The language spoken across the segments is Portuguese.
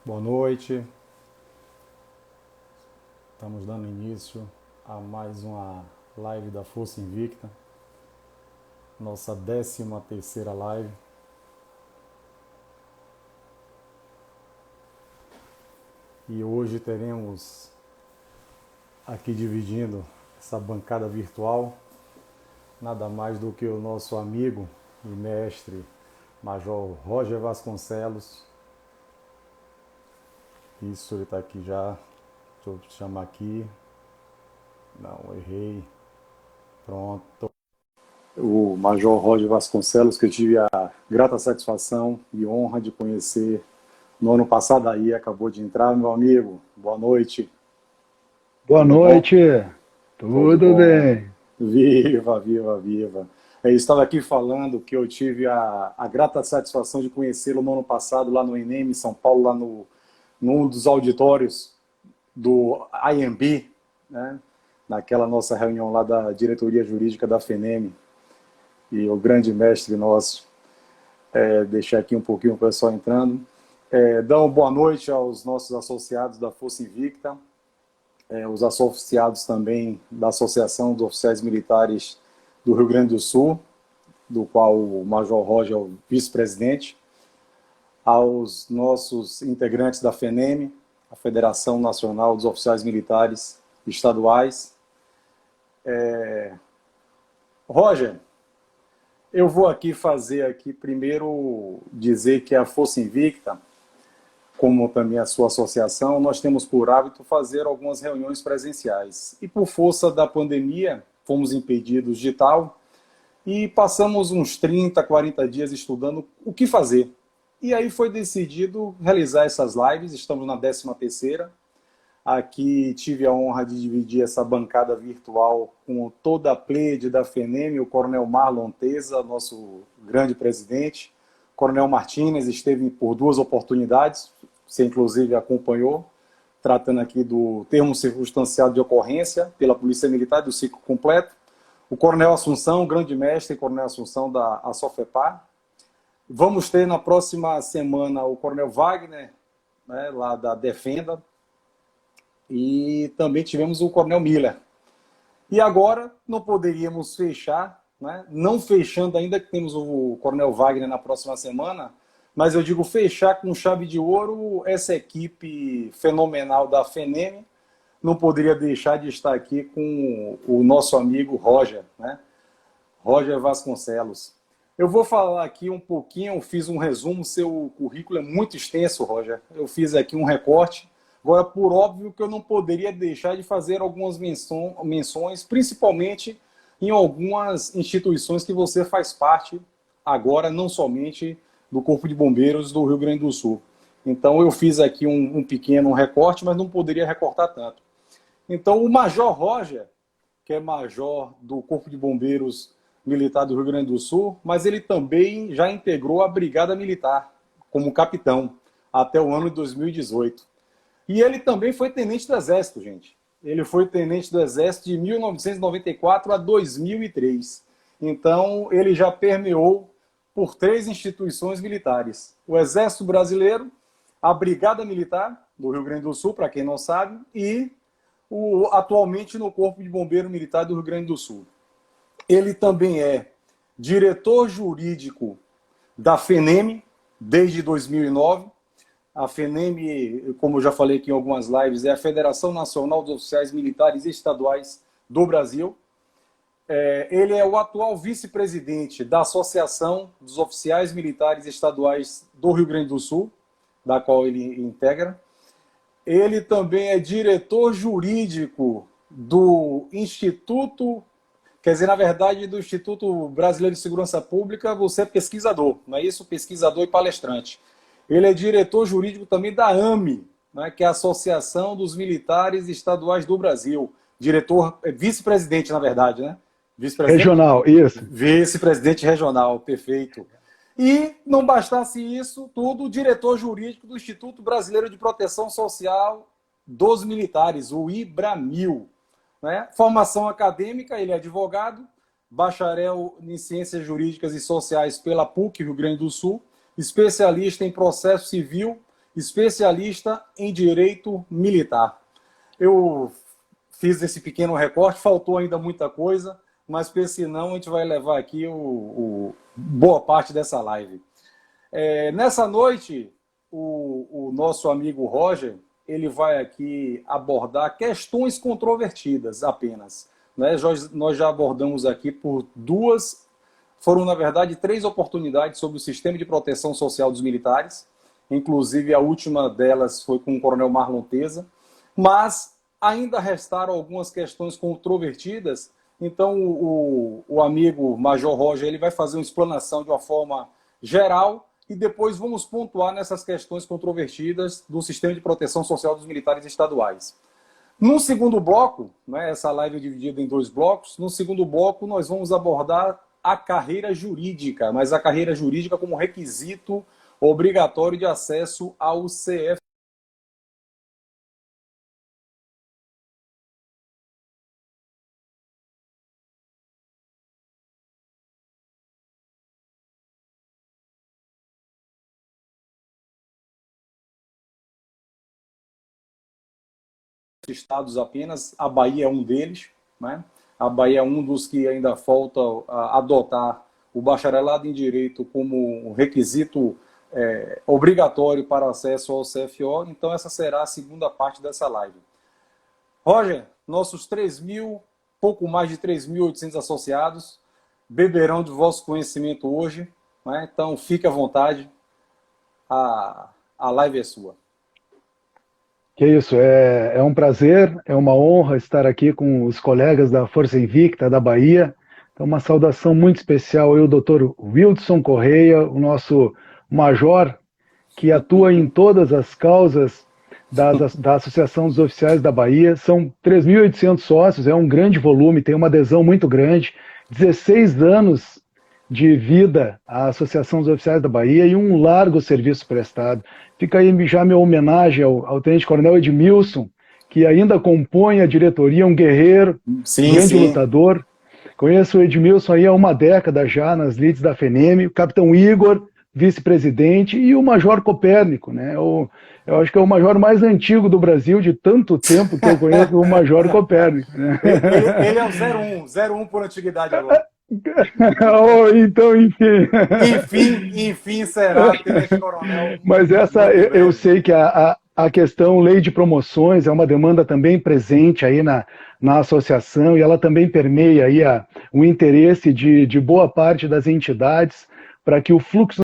Boa noite, estamos dando início a mais uma live da Força Invicta, nossa 13ª live. E hoje teremos aqui dividindo essa bancada virtual, nada mais do que o nosso amigo e mestre Major Roger Vasconcelos. Isso, ele está aqui já. Deixa eu chamar aqui. Não, errei. Pronto. O Major Roger Vasconcelos, que eu tive a grata satisfação e honra de conhecer no ano passado aí, acabou de entrar, meu amigo. Boa noite. Boa Tudo bom? noite, Tudo tudo bom. bem? Viva, viva, viva. Eu estava aqui falando que eu tive a grata satisfação de conhecê-lo no ano passado, lá no Enem, em São Paulo, lá num dos auditórios do IMB, né? Naquela nossa reunião lá da diretoria jurídica da FENEM. E o grande mestre nosso, deixar aqui um pouquinho o pessoal entrando. Dá uma boa noite aos nossos associados da Força Invicta, os associados também da Associação dos Oficiais Militares do Rio Grande do Sul, do qual o Major Roger é o vice-presidente, aos nossos integrantes da FENEM, a Federação Nacional dos Oficiais Militares Estaduais. Roger, eu vou aqui fazer aqui primeiro dizer que a Força Invicta, como também a sua associação, nós temos por hábito fazer algumas reuniões presenciais. E por força da pandemia, fomos impedidos de tal e passamos uns 30, 40 dias estudando o que fazer. E aí foi decidido realizar essas lives, estamos na 13ª. Aqui tive a honra de dividir essa bancada virtual com toda a plede da FENEM, o Coronel Marlon Teza, nosso grande presidente. O Coronel Martínez esteve por 2 oportunidades, você inclusive acompanhou, tratando aqui do termo circunstanciado de ocorrência pela Polícia Militar do ciclo completo. O Coronel Assunção, grande mestre, Coronel Assunção da ASOFEPAR. Vamos ter na próxima semana o Coronel Wagner, né, lá da Defenda, e também tivemos o Coronel Miller. E agora não poderíamos fechar, né? Não fechando ainda, que temos o Coronel Wagner na próxima semana, mas eu digo fechar com chave de ouro essa equipe fenomenal da FENEM. Não poderia deixar de estar aqui com o nosso amigo Roger, né? Roger Vasconcelos. Eu vou falar aqui um pouquinho, eu fiz um resumo, seu currículo é muito extenso, Roger. Eu fiz aqui um recorte. Agora, por óbvio que eu não poderia deixar de fazer algumas menções, principalmente em algumas instituições que você faz parte agora, não somente do Corpo de Bombeiros do Rio Grande do Sul. Então, eu fiz aqui um pequeno recorte, mas não poderia recortar tanto. Então, o Major Roger, que é major do Corpo de Bombeiros Militar do Rio Grande do Sul, mas ele também já integrou a Brigada Militar como capitão até o ano de 2018. E ele também foi tenente do Exército, gente. Ele foi tenente do Exército de 1994 a 2003. Então, ele já permeou por 3 instituições militares. O Exército Brasileiro, a Brigada Militar do Rio Grande do Sul, para quem não sabe, e atualmente no Corpo de Bombeiro Militar do Rio Grande do Sul. Ele também é diretor jurídico da FENEM desde 2009. A FENEM, como eu já falei aqui em algumas lives, é a Federação Nacional dos Oficiais Militares Estaduais do Brasil. Ele é o atual vice-presidente da Associação dos Oficiais Militares Estaduais do Rio Grande do Sul, da qual ele integra. Ele também é diretor jurídico do Instituto, quer dizer, na verdade, do Instituto Brasileiro de Segurança Pública. Você é pesquisador, não é isso? Pesquisador e palestrante. Ele é diretor jurídico também da AME, né, que é a Associação dos Militares Estaduais do Brasil. Diretor, vice-presidente, na verdade, né? Vice-presidente? Regional, isso. Vice-presidente regional, perfeito. E não bastasse isso tudo, diretor jurídico do Instituto Brasileiro de Proteção Social dos Militares, o IBRAMIL. Né? Formação acadêmica, ele é advogado, bacharel em Ciências Jurídicas e Sociais pela PUC, Rio Grande do Sul, especialista em processo civil especialista em direito militar. Eu fiz esse pequeno recorte, faltou ainda muita coisa, mas senão a gente vai levar aqui boa parte dessa live. Nessa noite, o nosso amigo Roger, ele vai aqui abordar questões controvertidas apenas. Né? Nós já abordamos aqui por foram na verdade 3 oportunidades sobre o sistema de proteção social dos militares, inclusive a última delas foi com o coronel Marlon Teza, mas ainda restaram algumas questões controvertidas, então o amigo Major Roger ele vai fazer uma explanação de uma forma geral e depois vamos pontuar nessas questões controvertidas do sistema de proteção social dos militares estaduais. No segundo bloco, né, essa live é dividida em 2 blocos, no segundo bloco nós vamos abordar a carreira jurídica, mas a carreira jurídica como requisito obrigatório de acesso ao CF. Estados apenas, a Bahia é um deles, né? A Bahia é um dos que ainda falta adotar o bacharelado em Direito como requisito obrigatório para acesso ao CFO, então essa será a segunda parte dessa live. Roger, nossos pouco mais de 3.800 associados, beberão de vosso conhecimento hoje, né? Então fique à vontade, a live é sua. Que isso, é um prazer, é uma honra estar aqui com os colegas da Força Invicta da Bahia. Então, uma saudação muito especial ao Dr. Wildson Correia, o nosso major, que atua em todas as causas da Associação dos Oficiais da Bahia. São 3.800 sócios, é um grande volume, tem uma adesão muito grande, 16 anos de vida à Associação dos Oficiais da Bahia e um largo serviço prestado. Fica aí já minha homenagem ao Tenente-Coronel Edmilson, que ainda compõe a diretoria, um guerreiro, grande lutador. Conheço o Edmilson aí há uma década já nas lides da FENEM, o Capitão Igor, vice-presidente, e o Major Copérnico, né? Eu acho que é o major mais antigo do Brasil, de tanto tempo que eu conheço o Major Copérnico. Né? Ele é o 01 por antiguidade agora. Oh, então, enfim. Enfim será, tenente-coronel. Mas eu sei que a questão lei de promoções é uma demanda também presente aí na associação e ela também permeia aí o interesse de boa parte das entidades para que o fluxo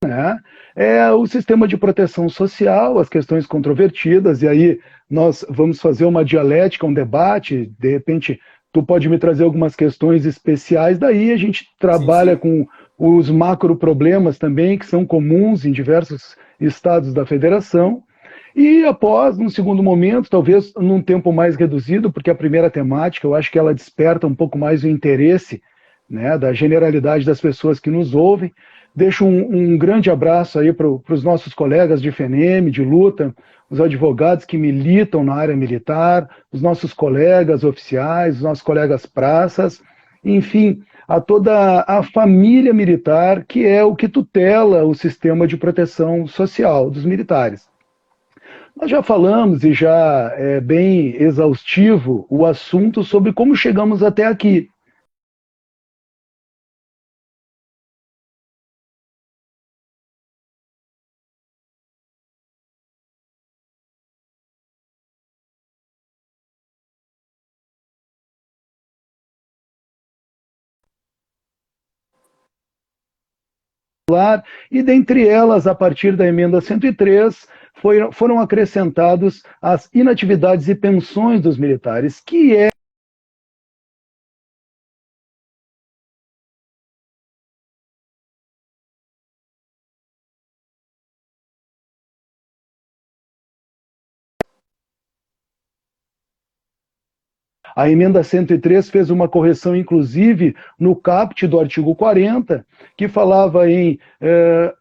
né, é o sistema de proteção social, as questões controvertidas, e aí nós vamos fazer uma dialética, um debate, de repente tu pode me trazer algumas questões especiais, daí a gente trabalha com os macro problemas também, que são comuns em diversos estados da federação, e após, num segundo momento, talvez num tempo mais reduzido, porque a primeira temática, eu acho que ela desperta um pouco mais o interesse, né, da generalidade das pessoas que nos ouvem. Deixo um grande abraço aí para os nossos colegas de FENEM, de luta, os advogados que militam na área militar, os nossos colegas oficiais, os nossos colegas praças, enfim, a toda a família militar, que é o que tutela o sistema de proteção social dos militares. Nós já falamos, e já é bem exaustivo, o assunto sobre como chegamos até aqui. E dentre elas, a partir da emenda 103, foram acrescentados as inatividades e pensões dos militares, que é a emenda 103 fez uma correção, inclusive, no caput do artigo 40, que falava em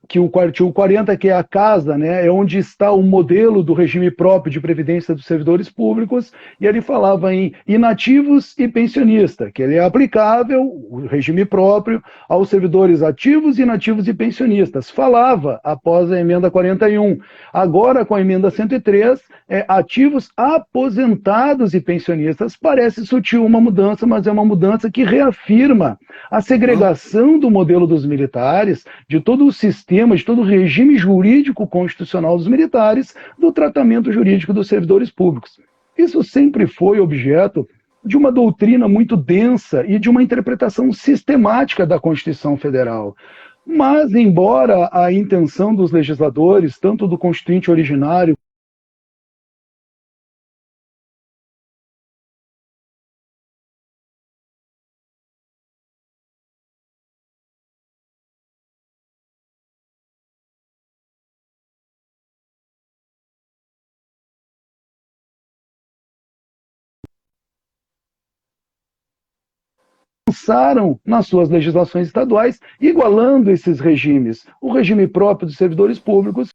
que o artigo 40, que é a casa, né, é onde está o modelo do regime próprio de previdência dos servidores públicos, e ele falava em inativos e pensionista, que ele é aplicável, o regime próprio, aos servidores ativos, inativos e pensionistas. Falava após a emenda 41. Agora, com a emenda 103, ativos, aposentados e pensionistas. Parece sutil uma mudança, mas é uma mudança que reafirma a segregação do modelo dos militares, de todo o sistema, de todo o regime jurídico constitucional dos militares, do tratamento jurídico dos servidores públicos. Isso sempre foi objeto de uma doutrina muito densa e de uma interpretação sistemática da Constituição Federal. Mas, embora a intenção dos legisladores, tanto do Constituinte originário pensaram nas suas legislações estaduais, igualando esses regimes, o regime próprio dos servidores públicos.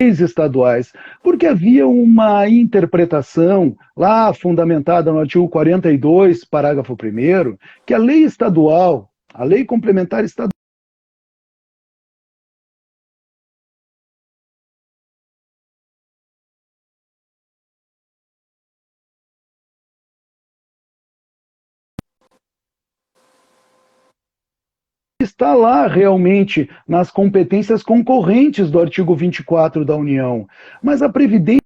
Estaduais, porque havia uma interpretação lá fundamentada no artigo 42, parágrafo 1º, que a lei estadual, a lei complementar estadual, está lá realmente nas competências concorrentes do artigo 24 da União, mas a Previdência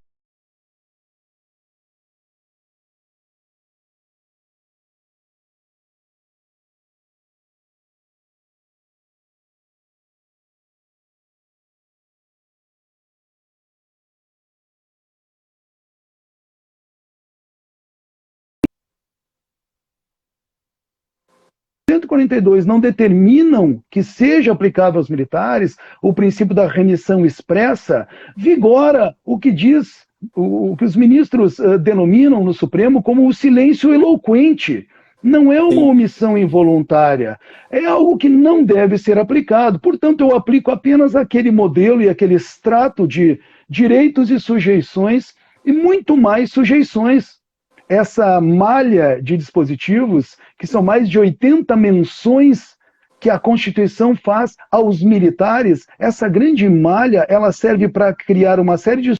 142 não determinam que seja aplicável aos militares o princípio da remissão expressa, vigora o que diz, o que os ministros denominam no Supremo como o silêncio eloquente. Não é uma omissão involuntária, é algo que não deve ser aplicado. Portanto, eu aplico apenas aquele modelo e aquele extrato de direitos e sujeições, e muito mais sujeições. Essa malha de dispositivos, que são mais de 80 menções que a Constituição faz aos militares, essa grande malha, ela serve para criar uma série de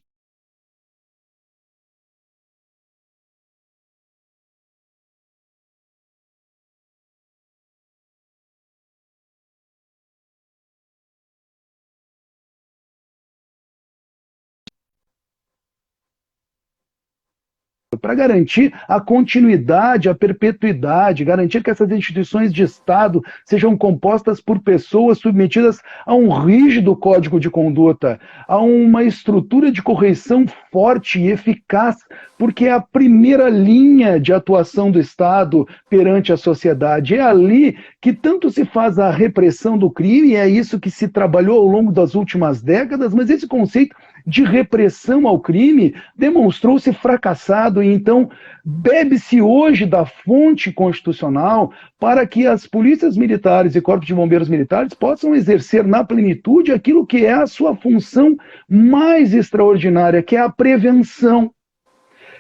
para garantir a continuidade, a perpetuidade, garantir que essas instituições de Estado sejam compostas por pessoas submetidas a um rígido código de conduta, a uma estrutura de correição forte e eficaz, porque é a primeira linha de atuação do Estado perante a sociedade. É ali que tanto se faz a repressão do crime, é isso que se trabalhou ao longo das últimas décadas, mas esse conceito de repressão ao crime demonstrou-se fracassado e então bebe-se hoje da fonte constitucional para que as polícias militares e corpos de bombeiros militares possam exercer na plenitude aquilo que é a sua função mais extraordinária, que é a prevenção.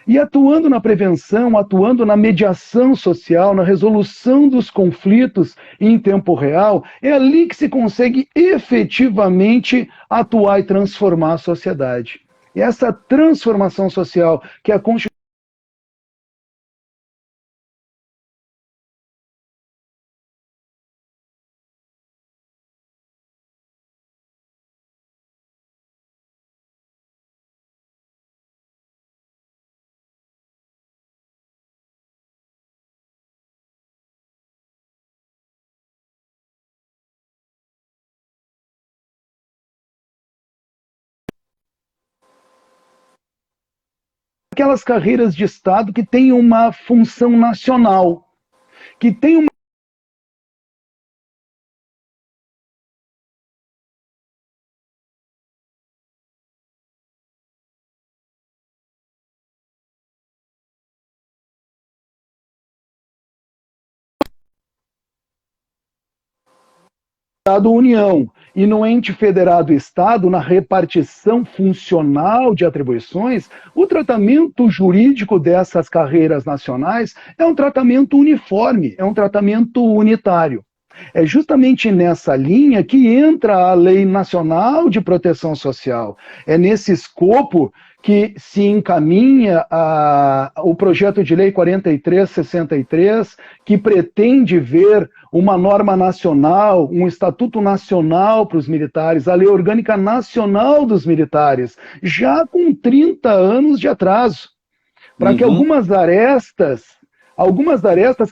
E atuando na prevenção, atuando na mediação social, na resolução dos conflitos em tempo real, é ali que se consegue efetivamente atuar e transformar a sociedade. E essa transformação social que a Constituição aquelas carreiras de Estado que têm uma função nacional, que têm uma União e no ente federado Estado, na repartição funcional de atribuições, o tratamento jurídico dessas carreiras nacionais é um tratamento uniforme, é um tratamento unitário. É justamente nessa linha que entra a Lei Nacional de Proteção Social. É nesse escopo que se encaminha o projeto de lei 4363, que pretende ver uma norma nacional, um estatuto nacional para os militares, a Lei Orgânica Nacional dos Militares, já com 30 anos de atraso, para que algumas arestas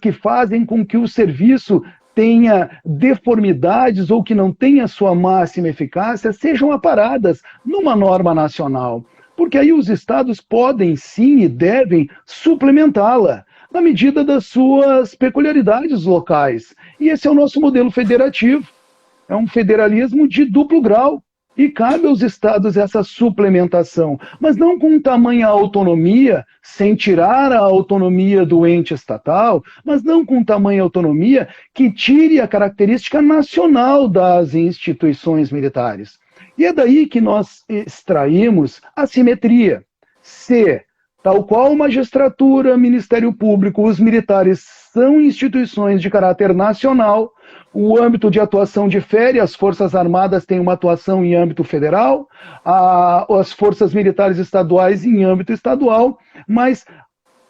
que fazem com que o serviço tenha deformidades ou que não tenha sua máxima eficácia sejam aparadas numa norma nacional. Porque aí os estados podem sim e devem suplementá-la na medida das suas peculiaridades locais. E esse é o nosso modelo federativo. É um federalismo de duplo grau. E cabe aos estados essa suplementação, mas não com tamanha autonomia, sem tirar a autonomia do ente estatal, mas não com tamanha autonomia que tire a característica nacional das instituições militares. E é daí que nós extraímos a simetria. Se, tal qual magistratura, Ministério Público, os militares são instituições de caráter nacional, o âmbito de atuação difere, as Forças Armadas têm uma atuação em âmbito federal, as Forças Militares Estaduais em âmbito estadual, mas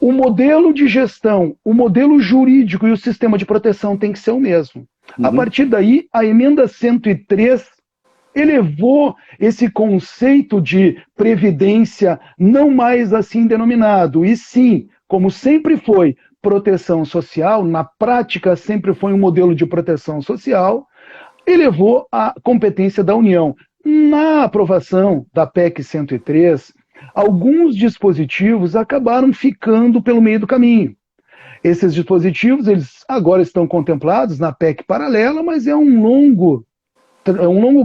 o modelo de gestão, o modelo jurídico e o sistema de proteção tem que ser o mesmo. A partir daí, a emenda 103 elevou esse conceito de previdência não mais assim denominado, e sim, como sempre foi, proteção social, na prática sempre foi um modelo de proteção social, elevou a competência da União. Na aprovação da PEC 103, alguns dispositivos acabaram ficando pelo meio do caminho. Esses dispositivos, eles agora estão contemplados na PEC paralela, mas é um longo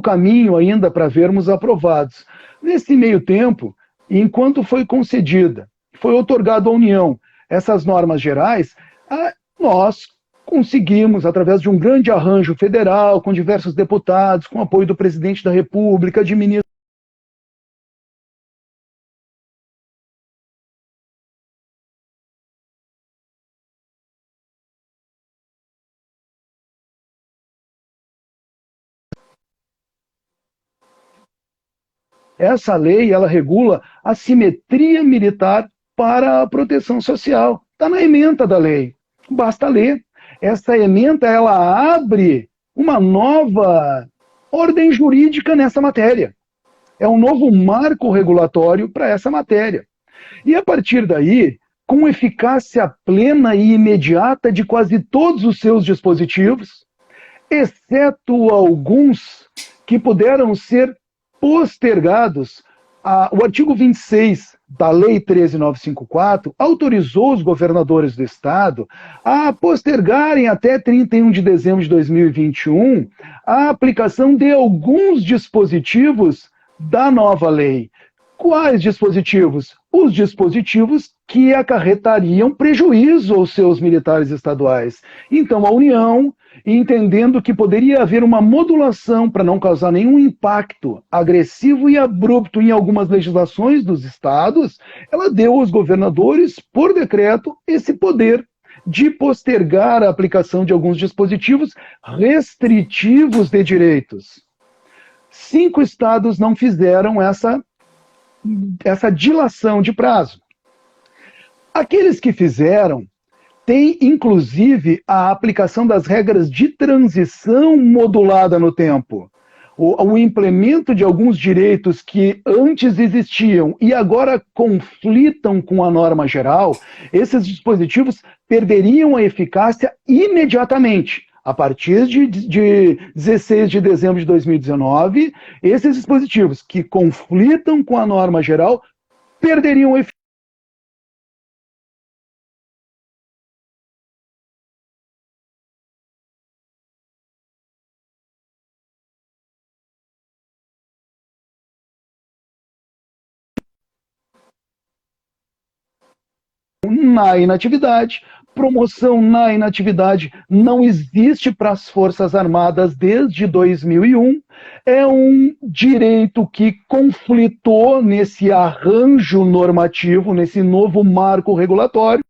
caminho ainda para vermos aprovados. Nesse meio tempo, enquanto foi concedida, foi otorgado à União essas normas gerais, nós conseguimos, através de um grande arranjo federal, com diversos deputados, com apoio do presidente da República, de ministros. Essa lei, ela regula a simetria militar para a proteção social. Está na ementa da lei. Basta ler. Essa ementa, ela abre uma nova ordem jurídica nessa matéria. É um novo marco regulatório para essa matéria. E a partir daí, com eficácia plena e imediata de quase todos os seus dispositivos, exceto alguns que puderam ser postergados, o artigo 26 da Lei 13.954 autorizou os governadores do Estado a postergarem até 31 de dezembro de 2021 a aplicação de alguns dispositivos da nova lei. Quais dispositivos? Os dispositivos que acarretariam prejuízo aos seus militares estaduais. Então, a União, entendendo que poderia haver uma modulação para não causar nenhum impacto agressivo e abrupto em algumas legislações dos estados, ela deu aos governadores, por decreto, esse poder de postergar a aplicação de alguns dispositivos restritivos de direitos. 5 estados não fizeram essa dilação de prazo. Aqueles que fizeram têm, inclusive, a aplicação das regras de transição modulada no tempo. O implemento de alguns direitos que antes existiam e agora conflitam com a norma geral, esses dispositivos perderiam a eficácia imediatamente. A partir de 16 de dezembro de 2019, esses dispositivos que conflitam com a norma geral perderiam a eficácia. Na inatividade, promoção na inatividade não existe para as Forças Armadas desde 2001. É um direito que conflitou nesse arranjo normativo, nesse novo marco regulatório.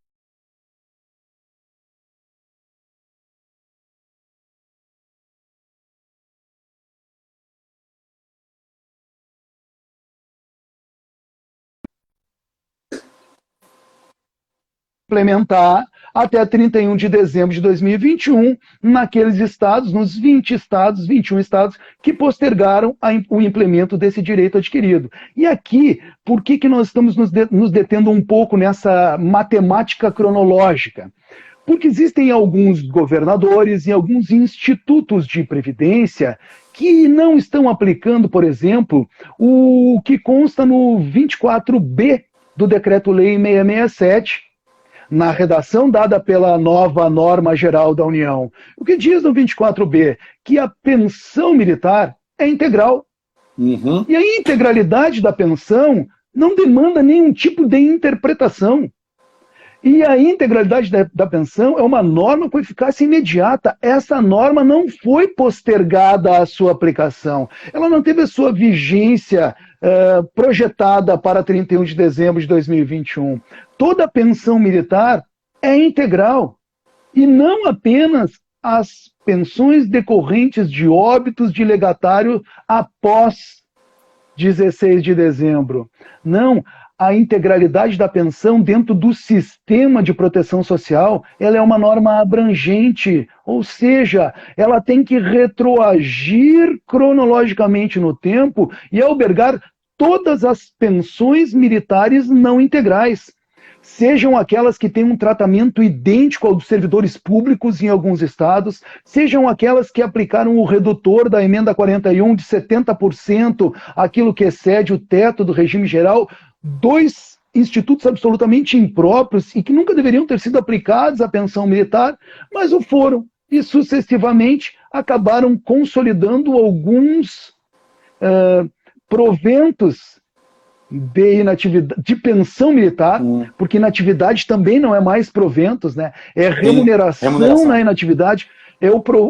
Implementar até 31 de dezembro de 2021 naqueles estados, nos 20 estados, 21 estados que postergaram o implemento desse direito adquirido. E aqui, por que nós estamos nos detendo um pouco nessa matemática cronológica? Porque existem alguns governadores e alguns institutos de previdência que não estão aplicando, por exemplo, o que consta no 24B do Decreto-Lei 667, na redação dada pela nova norma geral da União. O que diz no 24B? Que a pensão militar é integral. Uhum. E a integralidade da pensão não demanda nenhum tipo de interpretação. E a integralidade da pensão é uma norma com eficácia imediata. Essa norma não foi postergada a sua aplicação. Ela não teve a sua vigência projetada para 31 de dezembro de 2021. Toda a pensão militar é integral. E não apenas as pensões decorrentes de óbitos de legatário após 16 de dezembro. Não, a integralidade da pensão dentro do sistema de proteção social, ela é uma norma abrangente, ou seja, ela tem que retroagir cronologicamente no tempo e albergar todas as pensões militares não integrais, sejam aquelas que têm um tratamento idêntico ao dos servidores públicos em alguns estados, sejam aquelas que aplicaram o redutor da emenda 41 de 70%, aquilo que excede o teto do regime geral, dois institutos absolutamente impróprios e que nunca deveriam ter sido aplicados à pensão militar, mas o foram, e sucessivamente acabaram consolidando alguns proventos de inatividade, de pensão militar, porque inatividade também não é mais proventos, né? É remuneração na inatividade.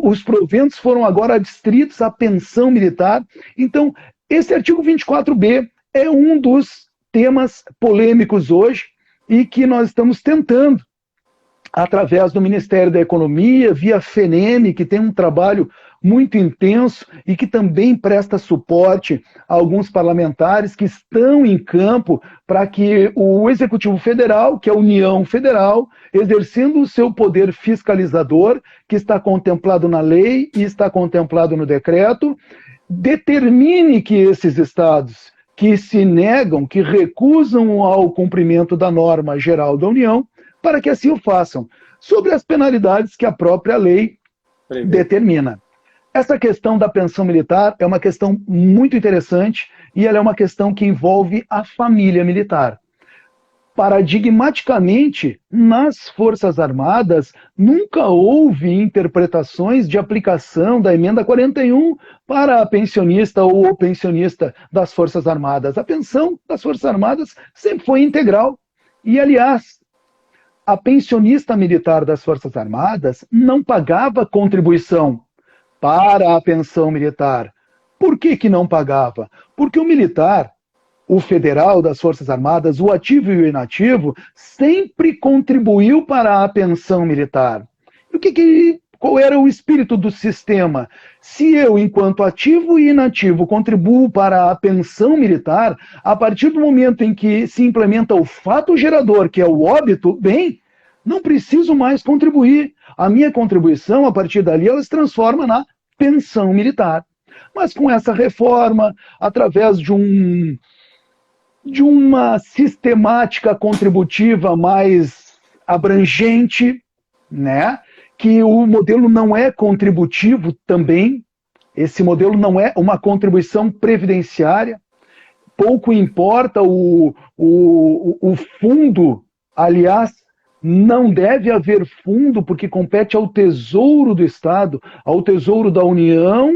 Os proventos foram agora adstritos à pensão militar. Então, esse artigo 24B é um dos temas polêmicos hoje e que nós estamos tentando, através do Ministério da Economia, via FENEME, que tem um trabalho muito intenso e que também presta suporte a alguns parlamentares que estão em campo para que o Executivo Federal, que é a União Federal, exercendo o seu poder fiscalizador, que está contemplado na lei e está contemplado no decreto, determine que esses estados que se negam, que recusam ao cumprimento da norma geral da União, para que assim o façam, sobre as penalidades que a própria lei determina. Essa questão da pensão militar é uma questão muito interessante e ela é uma questão que envolve a família militar. Paradigmaticamente, nas Forças Armadas, nunca houve interpretações de aplicação da emenda 41 para a pensionista ou o pensionista das Forças Armadas. A pensão das Forças Armadas sempre foi integral. E, aliás, a pensionista militar das Forças Armadas não pagava contribuição para a pensão militar. Por que não pagava? Porque o militar, o federal das Forças Armadas, o ativo e o inativo, sempre contribuiu para a pensão militar. E qual era o espírito do sistema? Se eu, enquanto ativo e inativo, contribuo para a pensão militar, a partir do momento em que se implementa o fato gerador, que é o óbito, bem, não preciso mais contribuir. A minha contribuição, a partir dali, ela se transforma na pensão militar. Mas com essa reforma, através de uma sistemática contributiva mais abrangente, né? Que o modelo não é contributivo também, esse modelo não é uma contribuição previdenciária, pouco importa o fundo, aliás, não deve haver fundo, porque compete ao Tesouro do Estado, ao Tesouro da União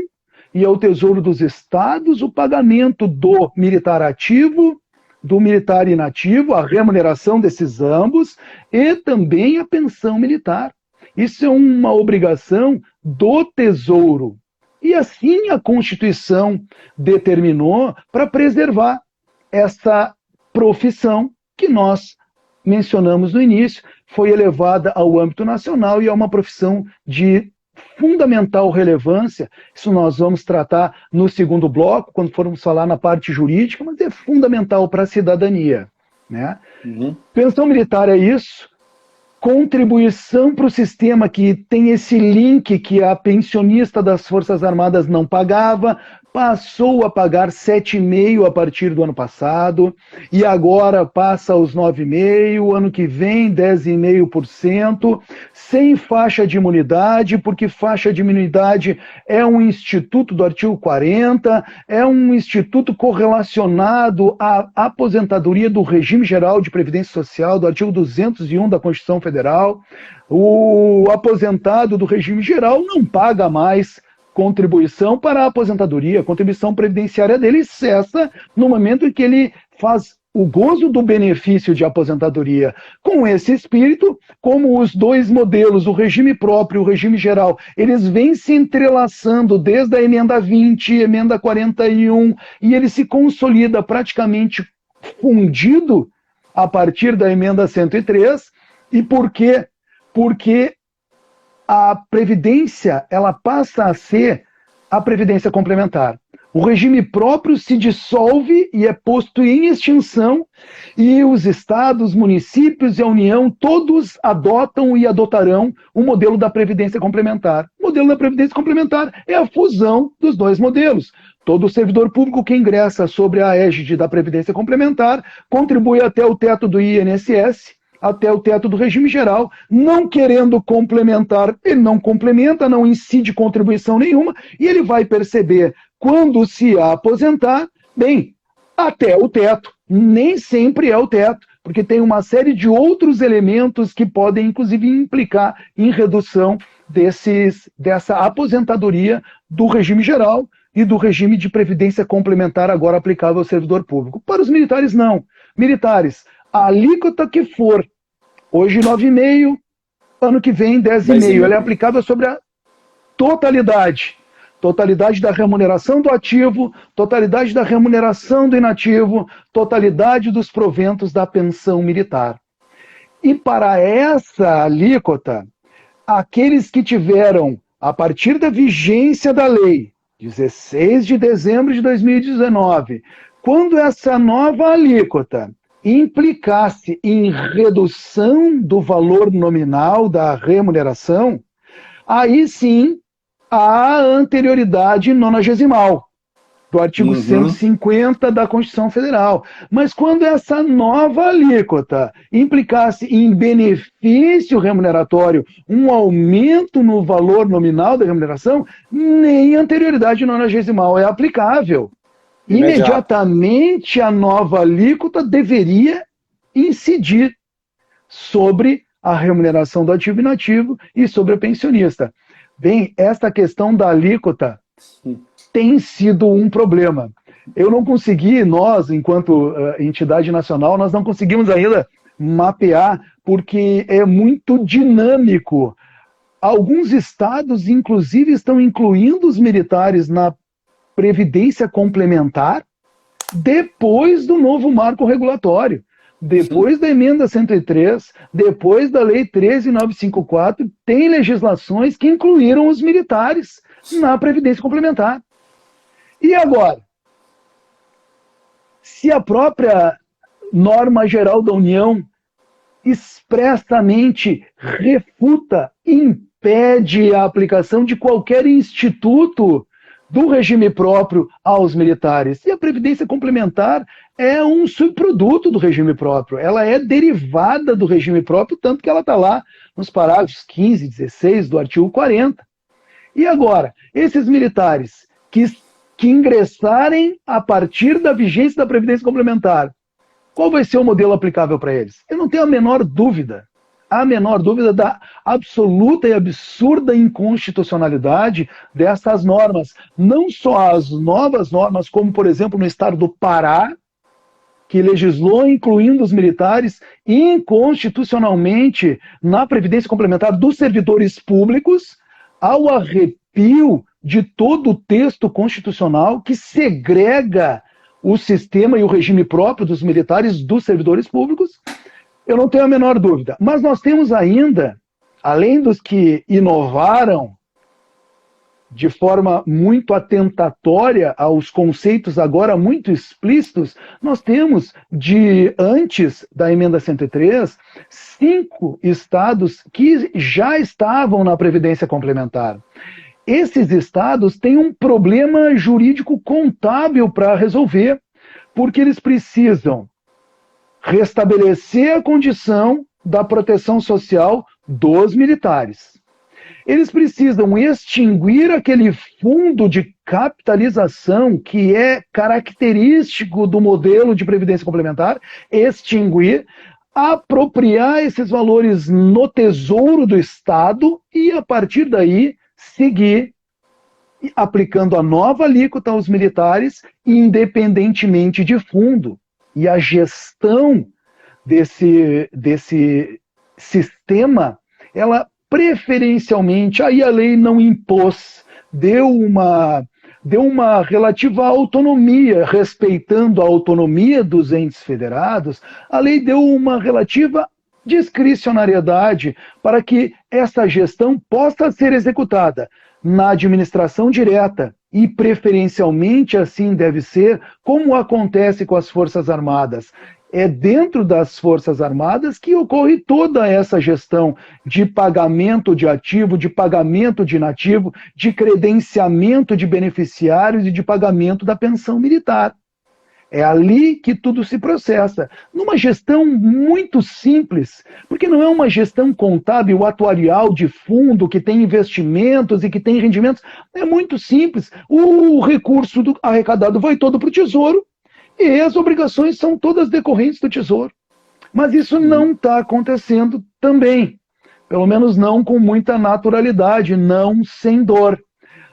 e ao Tesouro dos Estados o pagamento do militar ativo, do militar inativo, a remuneração desses ambos e também a pensão militar. Isso é uma obrigação do Tesouro. E assim a Constituição determinou para preservar essa profissão que nós mencionamos no início, foi elevada ao âmbito nacional e é uma profissão de fundamental relevância. Isso nós vamos tratar no segundo bloco, quando formos falar na parte jurídica, mas é fundamental para a cidadania, né? Pensão militar é isso. Contribuição para o sistema, que tem esse link que a pensionista das Forças Armadas não pagava, passou a pagar 7,5% a partir do ano passado, e agora passa aos 9,5%, ano que vem 10,5%, sem faixa de imunidade, porque faixa de imunidade é um instituto do artigo 40, é um instituto correlacionado à aposentadoria do regime geral de previdência social, do artigo 201 da Constituição Federal. O aposentado do regime geral não paga mais contribuição para a aposentadoria, a contribuição previdenciária dele cessa no momento em que ele faz o gozo do benefício de aposentadoria. Com esse espírito, como os dois modelos, o regime próprio e o regime geral, eles vêm se entrelaçando desde a emenda 20, emenda 41, e ele se consolida praticamente fundido a partir da emenda 103. E por quê? Porque a Previdência, ela passa a ser a Previdência complementar. O regime próprio se dissolve e é posto em extinção, e os estados, municípios e a União, todos adotam e adotarão o modelo da Previdência complementar. O modelo da Previdência complementar é a fusão dos dois modelos. Todo servidor público que ingressa sobre a égide da Previdência complementar contribui até o teto do INSS, até o teto do regime geral, não querendo complementar, ele não complementa, não incide contribuição nenhuma, e ele vai perceber, quando se aposentar, bem, até o teto. Nem sempre é o teto, porque tem uma série de outros elementos que podem, inclusive, implicar em redução dessa aposentadoria do regime geral e do regime de previdência complementar agora aplicável ao servidor público. Para os militares, não. Militares, a alíquota que for, hoje 9,5%, ano que vem 10,5%. Ela é aplicável sobre a totalidade. Totalidade da remuneração do ativo, totalidade da remuneração do inativo, totalidade dos proventos da pensão militar. E para essa alíquota, aqueles que tiveram, a partir da vigência da lei, 16 de dezembro de 2019, quando essa nova alíquota implicasse em redução do valor nominal da remuneração, aí sim a anterioridade 90º do artigo 150 da Constituição Federal. Mas quando essa nova alíquota implicasse em benefício remuneratório, um aumento no valor nominal da remuneração, nem anterioridade 90º é aplicável. Imediatamente a nova alíquota deveria incidir sobre a remuneração do ativo e inativo e sobre o pensionista. Bem, esta questão da alíquota tem sido um problema. Eu não consegui, nós, enquanto entidade nacional, nós não conseguimos ainda mapear, porque é muito dinâmico. Alguns estados, inclusive, estão incluindo os militares na previdência complementar depois do novo marco regulatório, depois da emenda 103, depois da lei 13.954, tem legislações que incluíram os militares na previdência complementar. E agora? Se a própria norma geral da União expressamente refuta, impede a aplicação de qualquer instituto do regime próprio aos militares. E a previdência complementar é um subproduto do regime próprio. Ela é derivada do regime próprio, tanto que ela está lá nos parágrafos 15 e 16 do artigo 40. E agora, esses militares que ingressarem a partir da vigência da previdência complementar, qual vai ser o modelo aplicável para eles? Eu não tenho a menor dúvida da absoluta e absurda inconstitucionalidade dessas normas. Não só as novas normas, como, por exemplo, no estado do Pará, que legislou incluindo os militares inconstitucionalmente na Previdência Complementar dos servidores públicos, ao arrepio de todo o texto constitucional que segrega o sistema e o regime próprio dos militares dos servidores públicos, eu não tenho a menor dúvida. Mas nós temos ainda, além dos que inovaram de forma muito atentatória aos conceitos agora muito explícitos, nós temos, antes da emenda 103, 5 estados que já estavam na Previdência Complementar. Esses estados têm um problema jurídico contábil para resolver, porque eles precisam restabelecer a condição da proteção social dos militares. Eles precisam extinguir aquele fundo de capitalização que é característico do modelo de previdência complementar, extinguir, apropriar esses valores no tesouro do Estado e, a partir daí, seguir aplicando a nova alíquota aos militares, independentemente de fundo. E a gestão desse sistema, ela preferencialmente, aí a lei não impôs, deu uma relativa autonomia, respeitando a autonomia dos entes federados, a lei deu uma relativa discricionariedade para que essa gestão possa ser executada na administração direta e preferencialmente assim deve ser, como acontece com as Forças Armadas. É dentro das Forças Armadas que ocorre toda essa gestão de pagamento de ativo, de pagamento de inativo, de credenciamento de beneficiários e de pagamento da pensão militar. É ali que tudo se processa. Numa gestão muito simples, porque não é uma gestão contábil atuarial de fundo que tem investimentos e que tem rendimentos. É muito simples. O recurso arrecadado vai todo para o Tesouro e as obrigações são todas decorrentes do Tesouro. Mas isso não está acontecendo também. Pelo menos não com muita naturalidade, não sem dor.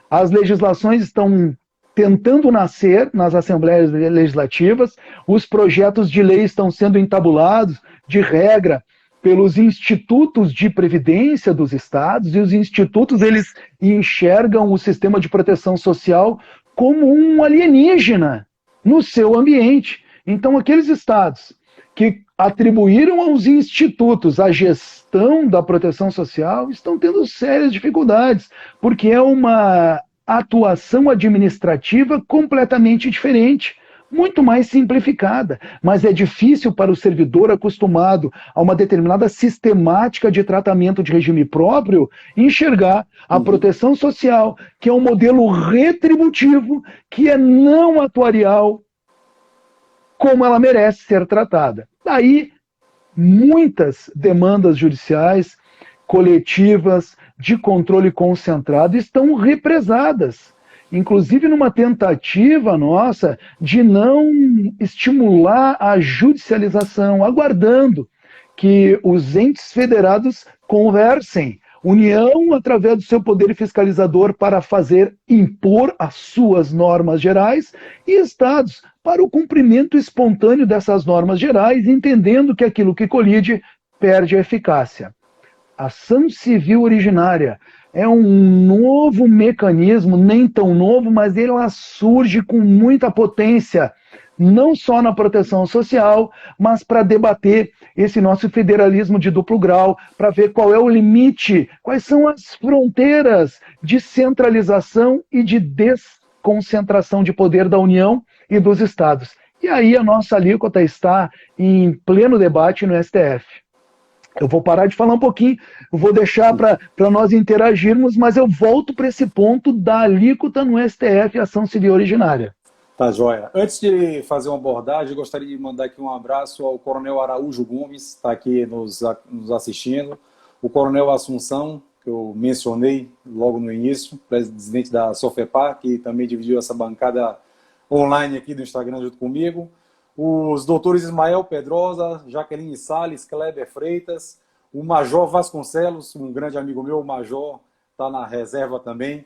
As legislações estão tentando nascer nas assembleias legislativas, os projetos de lei estão sendo entabulados, de regra, pelos institutos de previdência dos estados, e os institutos eles enxergam o sistema de proteção social como um alienígena no seu ambiente. Então, aqueles estados que atribuíram aos institutos a gestão da proteção social estão tendo sérias dificuldades, porque é uma atuação administrativa completamente diferente, muito mais simplificada, mas é difícil para o servidor acostumado a uma determinada sistemática de tratamento de regime próprio enxergar a proteção social, que é um modelo retributivo, que é não atuarial, como ela merece ser tratada. Daí, muitas demandas judiciais, coletivas, de controle concentrado estão represadas, inclusive numa tentativa nossa de não estimular a judicialização, aguardando que os entes federados conversem, União através do seu poder fiscalizador para impor as suas normas gerais e estados para o cumprimento espontâneo dessas normas gerais, entendendo que aquilo que colide perde a eficácia. A ação civil originária é um novo mecanismo, nem tão novo, mas ela surge com muita potência, não só na proteção social, mas para debater esse nosso federalismo de duplo grau, para ver qual é o limite, quais são as fronteiras de centralização e de desconcentração de poder da União e dos estados. E aí a nossa alíquota está em pleno debate no STF. Eu vou parar de falar um pouquinho, eu vou deixar para nós interagirmos, mas eu volto para esse ponto da alíquota no STF, ação civil originária. Tá, joia. Antes de fazer uma abordagem, eu gostaria de mandar aqui um abraço ao Coronel Araújo Gomes, está aqui nos assistindo, o Coronel Assunção, que eu mencionei logo no início, presidente da Sofepar, que também dividiu essa bancada online aqui do Instagram junto comigo, os doutores Ismael Pedrosa, Jaqueline Salles, Kleber Freitas, o Major Vasconcelos, um grande amigo meu, o Major, está na reserva também,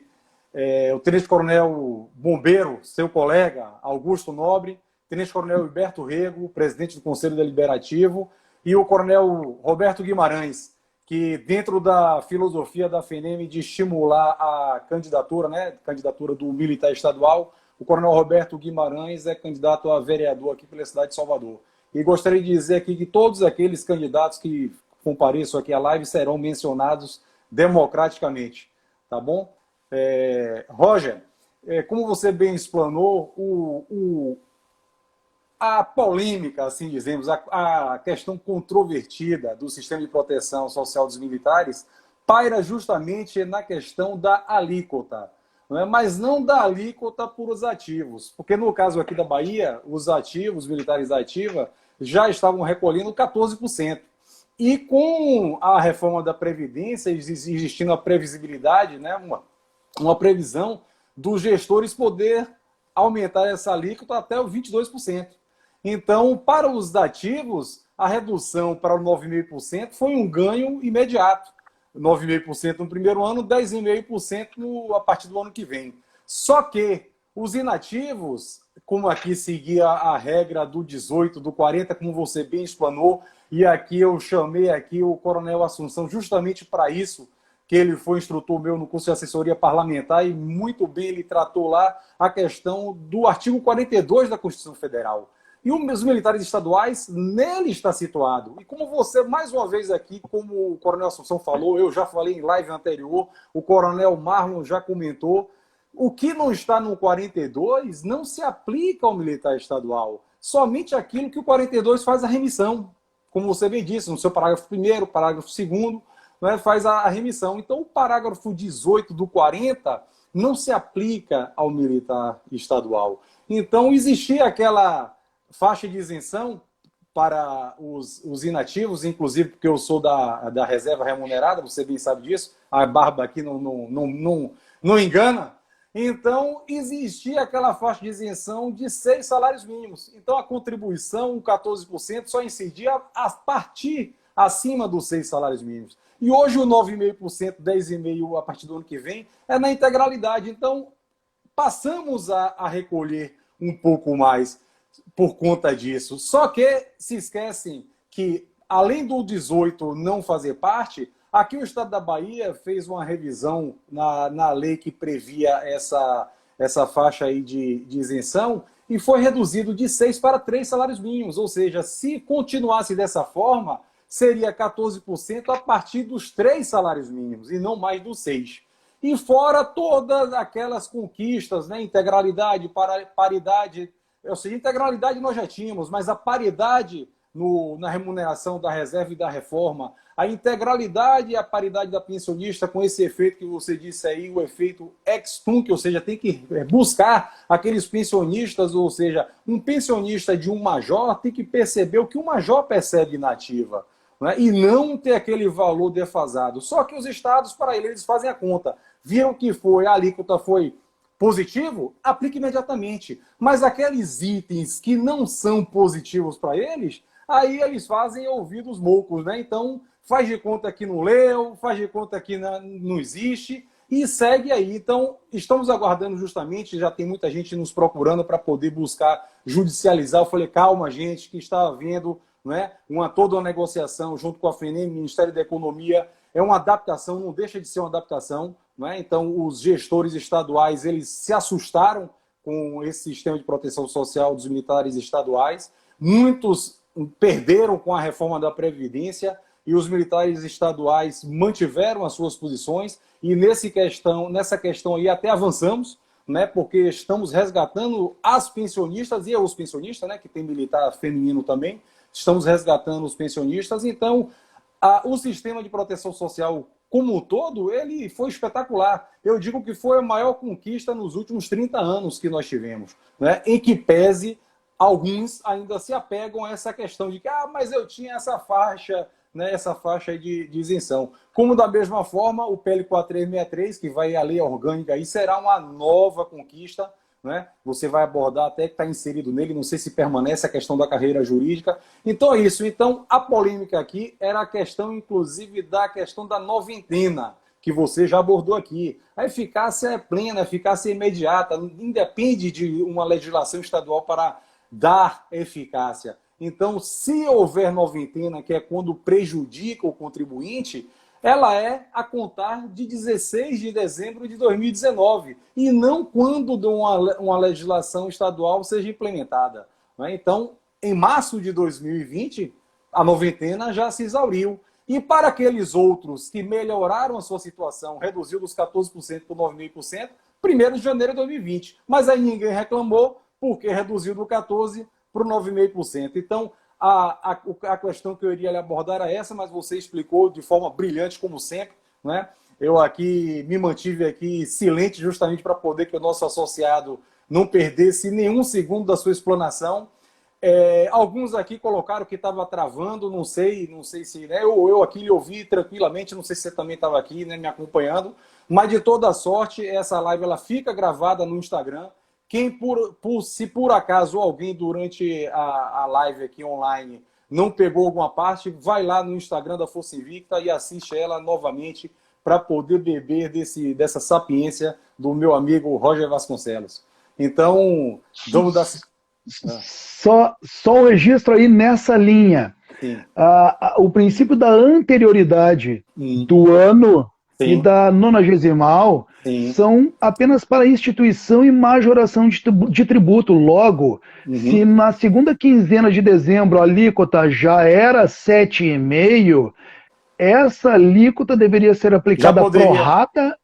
o Tenente Coronel Bombeiro, seu colega, Augusto Nobre, Tenente-Coronel Hilberto Rego, presidente do Conselho Deliberativo, e o Coronel Roberto Guimarães, que dentro da filosofia da FENEM de estimular a candidatura, né, candidatura do militar estadual, o Coronel Roberto Guimarães é candidato a vereador aqui pela cidade de Salvador. E gostaria de dizer aqui que todos aqueles candidatos que compareçam aqui à live serão mencionados democraticamente, tá bom? Roger, como você bem explanou, a polêmica, assim dizemos, a questão controvertida do sistema de proteção social dos militares paira justamente na questão da alíquota, não é? Mas não da alíquota por os ativos, porque no caso aqui da Bahia, os ativos, os militares da ativa, já estavam recolhendo 14%. E com a reforma da Previdência, existindo a previsibilidade, né, uma previsão dos gestores poder aumentar essa alíquota até o 22%. Então, para os ativos, a redução para o 9,5% foi um ganho imediato. 9,5% no primeiro ano, 10,5% a partir do ano que vem. Só que os inativos, como aqui seguia a regra do 18, do 40, como você bem explanou, e aqui eu chamei aqui o Coronel Assunção justamente para isso, que ele foi instrutor meu no curso de assessoria parlamentar e muito bem ele tratou lá a questão do artigo 42 da Constituição Federal. E os militares estaduais, nele está situado. E como você, mais uma vez aqui, como o Coronel Assunção falou, eu já falei em live anterior, o Coronel Marlon já comentou, o que não está no 42 não se aplica ao militar estadual. Somente aquilo que o 42 faz a remissão. Como você bem disse, no seu parágrafo 1º, parágrafo 2º, né, faz a remissão. Então, o parágrafo 18 do 40 não se aplica ao militar estadual. Então, existia aquela faixa de isenção para os inativos, inclusive porque eu sou da reserva remunerada, você bem sabe disso, a barba aqui não engana. Então, existia aquela faixa de isenção de 6 salários mínimos. Então, a contribuição, 14%, só incidia a partir acima dos 6 salários mínimos. E hoje o 9,5%, 10,5% a partir do ano que vem, é na integralidade. Então, passamos a recolher um pouco mais por conta disso. Só que se esquecem que, além do 18 não fazer parte, aqui o Estado da Bahia fez uma revisão na lei que previa essa faixa aí de isenção e foi reduzido de 6 para 3 salários mínimos. Ou seja, se continuasse dessa forma, seria 14% a partir dos 3 salários mínimos e não mais dos 6. E fora todas aquelas conquistas, né, integralidade, paridade. Ou seja, integralidade nós já tínhamos, mas a paridade na remuneração da reserva e da reforma, a integralidade e a paridade da pensionista com esse efeito que você disse aí, o efeito ex-tunc, ou seja, tem que buscar aqueles pensionistas, ou seja, um pensionista de um major tem que perceber o que o major percebe na ativa, né? E não ter aquele valor defasado. Só que os estados, para eles fazem a conta. Viram que a alíquota foi positivo, aplica imediatamente. Mas aqueles itens que não são positivos para eles, aí eles fazem ouvidos moucos, né? Então, faz de conta que não leu, faz de conta que não existe e segue aí. Então, estamos aguardando justamente, já tem muita gente nos procurando para poder buscar judicializar. Eu falei, calma, gente, que está havendo, né, toda uma negociação junto com a FENEM, Ministério da Economia. É uma adaptação, não deixa de ser uma adaptação. Né? Então, os gestores estaduais eles se assustaram com esse sistema de proteção social dos militares estaduais. Muitos perderam com a reforma da Previdência e os militares estaduais mantiveram as suas posições e nessa questão aí até avançamos, né? Porque estamos resgatando as pensionistas e os pensionistas, né? Que tem militar feminino também, estamos resgatando os pensionistas. Então, o sistema de proteção social como um todo, ele foi espetacular. Eu digo que foi a maior conquista nos últimos 30 anos que nós tivemos, né? Em que pese, alguns ainda se apegam a essa questão de que, mas eu tinha essa faixa, né, essa faixa de isenção. Como da mesma forma, o PL 4363, que vai à lei orgânica, aí será uma nova conquista, né? Você vai abordar até que está inserido nele, não sei se permanece a questão da carreira jurídica. Então é isso. Então a polêmica aqui era a questão, inclusive, da questão da noventena, que você já abordou aqui. A eficácia é plena, a eficácia é imediata, independe de uma legislação estadual para dar eficácia. Então, se houver noventena, que é quando prejudica o contribuinte, ela é a contar de 16 de dezembro de 2019, e não quando uma legislação estadual seja implementada. Né? Então, em março de 2020, a noventena já se exauriu. E para aqueles outros que melhoraram a sua situação, reduziu dos 14% para 9,5%, 1º de janeiro de 2020. Mas aí ninguém reclamou, porque reduziu do 14% para o 9,5%. Então, a questão que eu iria lhe abordar era essa, mas você explicou de forma brilhante, como sempre, né? Eu aqui me mantive aqui silente justamente para poder que o nosso associado não perdesse nenhum segundo da sua explanação. Alguns aqui colocaram que estava travando, não sei se, né, eu aqui lhe ouvi tranquilamente, não sei se você também estava aqui, né, me acompanhando, mas de toda sorte, essa live ela fica gravada no Instagram. Se por acaso alguém durante a live aqui online não pegou alguma parte, vai lá no Instagram da Força Invicta e assiste ela novamente para poder beber dessa sapiência do meu amigo Roger Vasconcelos. Então, vamos dar... Só um registro aí nessa linha. O princípio da anterioridade do ano e da nonagesimal são apenas para instituição e majoração de tributo. Logo, se na segunda quinzena de dezembro a alíquota já era 7,5%, essa alíquota deveria ser aplicada pro rata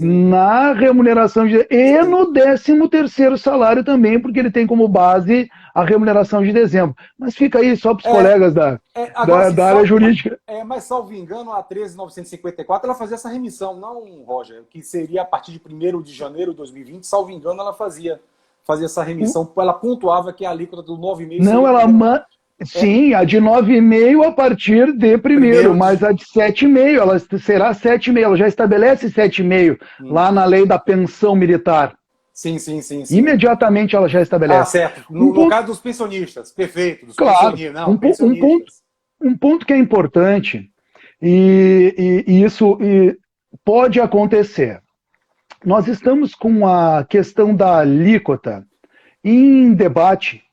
na remuneração e no 13º salário também, porque ele tem como base a remuneração de dezembro. Mas fica aí só para os colegas da área jurídica. Mas, salvo engano, a 13.954, ela fazia essa remissão, não, Roger, que seria a partir de 1º de janeiro de 2020, salvo engano, ela fazia essa remissão, ela pontuava que a alíquota do 9,5%... Não, ela... Sim, a de 9,5% a partir de primeiro, mas a de 7,5%, ela será 7,5%, ela já estabelece 7,5% lá na lei da pensão militar. Sim. Imediatamente ela já estabelece. Certo. No caso dos pensionistas, perfeito. Dos pensionistas. Não, um ponto que é importante, e isso pode acontecer. Nós estamos com a questão da alíquota em debate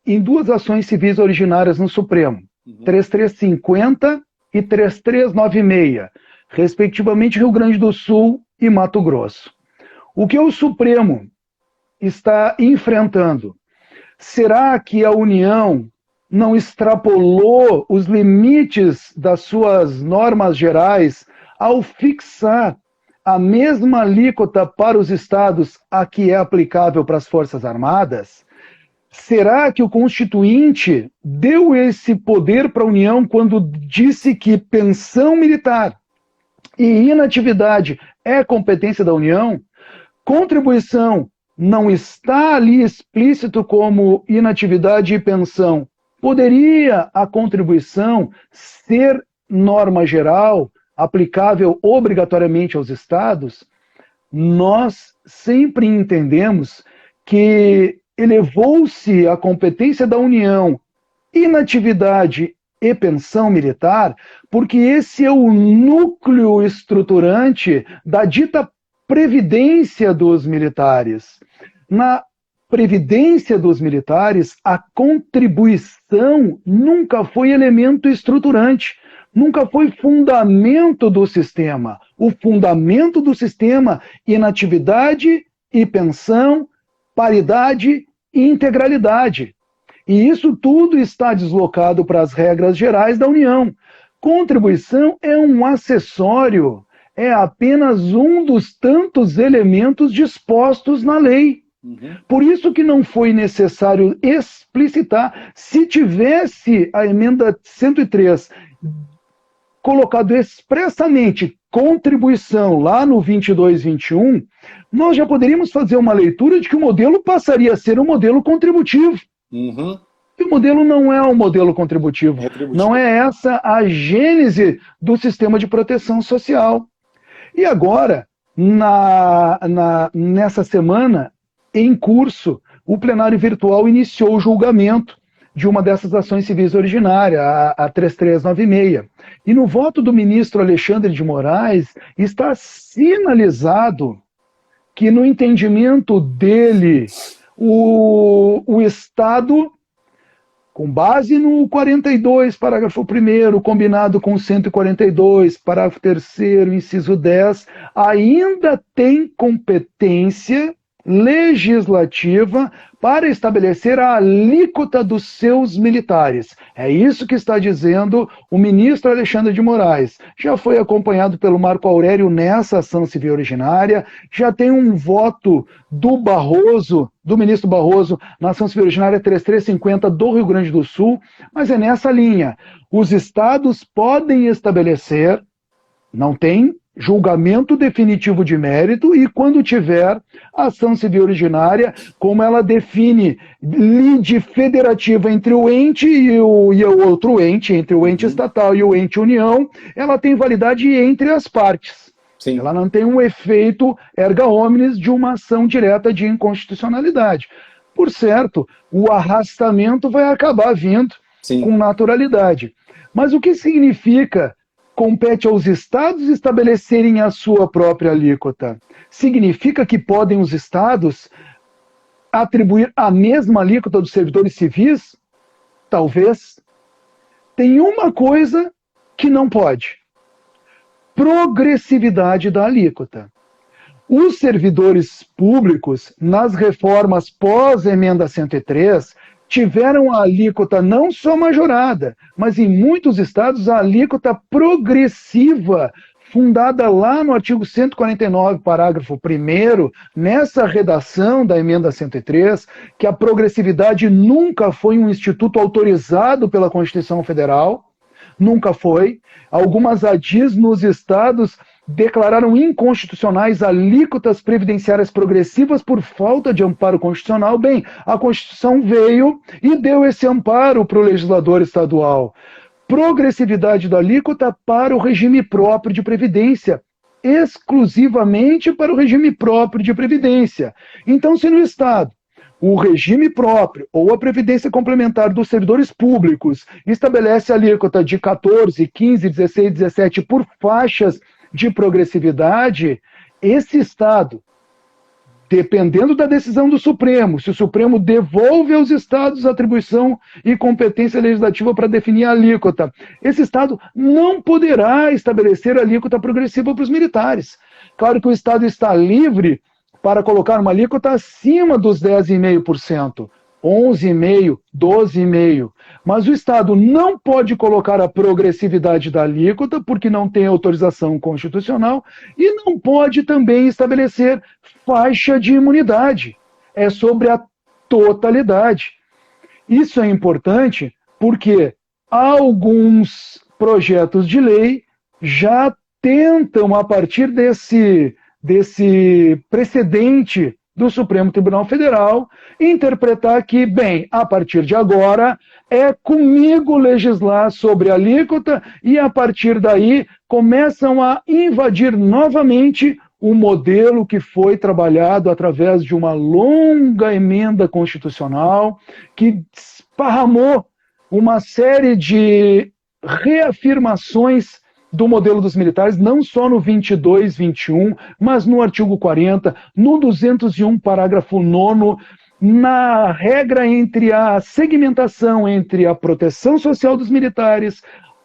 em duas ações civis originárias no Supremo, 3350 e 3396, respectivamente Rio Grande do Sul e Mato Grosso. O que o Supremo está enfrentando? Será que a União não extrapolou os limites das suas normas gerais ao fixar a mesma alíquota para os estados a que é aplicável para as Forças Armadas? Será que o Constituinte deu esse poder para a União quando disse que pensão militar e inatividade é competência da União? Contribuição não está ali explícito como inatividade e pensão. Poderia a contribuição ser norma geral, aplicável obrigatoriamente aos estados? Nós sempre entendemos que elevou-se a competência da União, inatividade e pensão militar, porque esse é o núcleo estruturante da dita previdência dos militares. Na previdência dos militares, a contribuição nunca foi elemento estruturante, nunca foi fundamento do sistema. O fundamento do sistema, inatividade e pensão, paridade e integralidade. E isso tudo está deslocado para as regras gerais da União. Contribuição é um acessório, é apenas um dos tantos elementos dispostos na lei. Por isso que não foi necessário explicitar. Se tivesse a emenda 103 colocado expressamente contribuição lá no 22-21, nós já poderíamos fazer uma leitura de que o modelo passaria a ser um modelo contributivo. E o modelo não é um modelo contributivo. Não é essa a gênese do sistema de proteção social. E agora, nessa semana, em curso, o plenário virtual iniciou o julgamento de uma dessas ações civis originárias, a 3396. E no voto do ministro Alexandre de Moraes está sinalizado que, no entendimento dele, o Estado, com base no 42, parágrafo 1º, combinado com o 142, parágrafo 3º, inciso 10, ainda tem competência legislativa para estabelecer a alíquota dos seus militares. É isso que está dizendo o ministro Alexandre de Moraes. Já foi acompanhado pelo Marco Aurélio nessa ação civil originária, já tem um voto do Barroso, do ministro Barroso, na ação civil originária 3350 do Rio Grande do Sul, mas é nessa linha. Os estados podem estabelecer, não tem julgamento definitivo de mérito, e quando tiver ação civil originária, como ela define lide federativa entre o ente e o outro ente, entre o ente estatal e o ente União, ela tem validade entre as partes. Sim. Ela não tem um efeito erga omnes de uma ação direta de inconstitucionalidade. Por certo, o arrastamento vai acabar vindo com naturalidade. Mas o que significa compete aos estados estabelecerem a sua própria alíquota? Significa que podem os estados atribuir a mesma alíquota dos servidores civis? Talvez. Tem uma coisa que não pode: progressividade da alíquota. Os servidores públicos, nas reformas pós-emenda 103, tiveram a alíquota não só majorada, mas em muitos estados a alíquota progressiva, fundada lá no artigo 149, parágrafo 1º, nessa redação da emenda 103, que a progressividade nunca foi um instituto autorizado pela Constituição Federal, nunca foi. Algumas ADIs nos estados declararam inconstitucionais alíquotas previdenciárias progressivas por falta de amparo constitucional. Bem, a Constituição veio e deu esse amparo para o legislador estadual. Progressividade da alíquota para o regime próprio de previdência, exclusivamente para o regime próprio de previdência. Então, se no Estado o regime próprio ou a previdência complementar dos servidores públicos estabelece a alíquota de 14, 15, 16, 17 por faixas de progressividade, esse Estado, dependendo da decisão do Supremo, se o Supremo devolve aos estados atribuição e competência legislativa para definir a alíquota, esse Estado não poderá estabelecer a alíquota progressiva para os militares. Claro que o Estado está livre para colocar uma alíquota acima dos 10,5%, 11,5%, 12,5%. Mas o Estado não pode colocar a progressividade da alíquota, porque não tem autorização constitucional, e não pode também estabelecer faixa de imunidade. É sobre a totalidade. Isso é importante porque alguns projetos de lei já tentam, a partir desse precedente do Supremo Tribunal Federal, interpretar que, bem, a partir de agora é comigo legislar sobre a alíquota, e a partir daí começam a invadir novamente o modelo que foi trabalhado através de uma longa emenda constitucional que esparramou uma série de reafirmações do modelo dos militares, não só no 22, 21, mas no artigo 40, no 201, parágrafo 9º, na regra entre a segmentação entre a proteção social dos militares,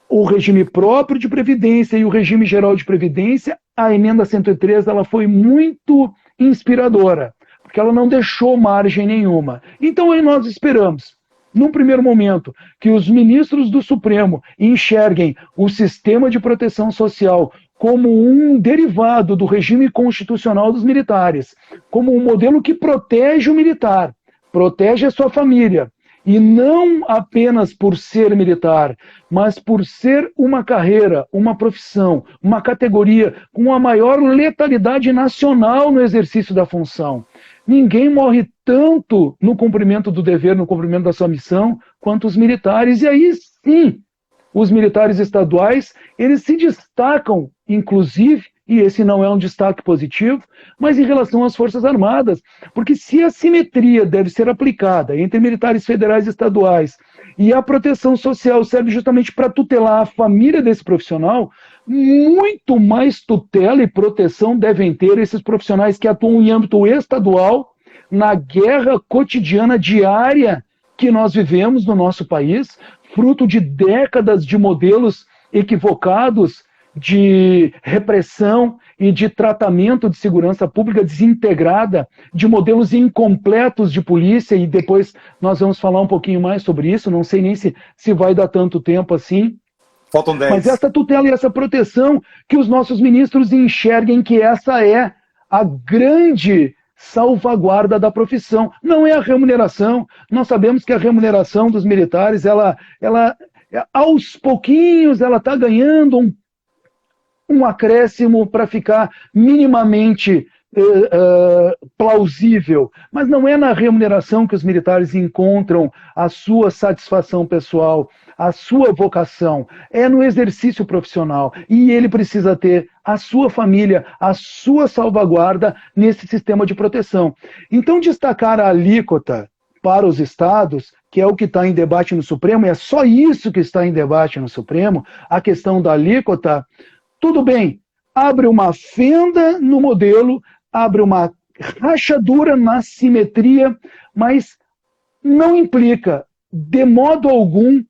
o regime próprio de previdência e o regime geral de previdência. A emenda 103 ela foi muito inspiradora, porque ela não deixou margem nenhuma. Então aí nós esperamos, num primeiro momento, que os ministros do Supremo enxerguem o sistema de proteção social como um derivado do regime constitucional dos militares, como um modelo que protege o militar, protege a sua família, e não apenas por ser militar, mas por ser uma carreira, uma profissão, uma categoria com a maior letalidade nacional no exercício da função. Ninguém morre tanto no cumprimento do dever, no cumprimento da sua missão, quanto os militares. E aí sim, os militares estaduais, eles se destacam, inclusive, e esse não é um destaque positivo, mas em relação às Forças Armadas, porque se a simetria deve ser aplicada entre militares federais e estaduais, e a proteção social serve justamente para tutelar a família desse profissional, muito mais tutela e proteção devem ter esses profissionais que atuam em âmbito estadual na guerra cotidiana diária que nós vivemos no nosso país, fruto de décadas de modelos equivocados de repressão e de tratamento de segurança pública desintegrada, de modelos incompletos de polícia, e depois nós vamos falar um pouquinho mais sobre isso, não sei nem se vai dar tanto tempo assim. Faltam 10. Mas essa tutela e essa proteção, que os nossos ministros enxerguem que essa é a grande salvaguarda da profissão. Não é a remuneração. Nós sabemos que a remuneração dos militares, ela aos pouquinhos, ela está ganhando um acréscimo para ficar minimamente plausível, mas não é na remuneração que os militares encontram a sua satisfação pessoal, a sua vocação, é no exercício profissional, e ele precisa ter a sua família, a sua salvaguarda nesse sistema de proteção. Então, destacar a alíquota para os estados, que é o que está em debate no Supremo, e é só isso que está em debate no Supremo, a questão da alíquota, tudo bem, abre uma fenda no modelo, abre uma rachadura na simetria, mas não implica, de modo algum,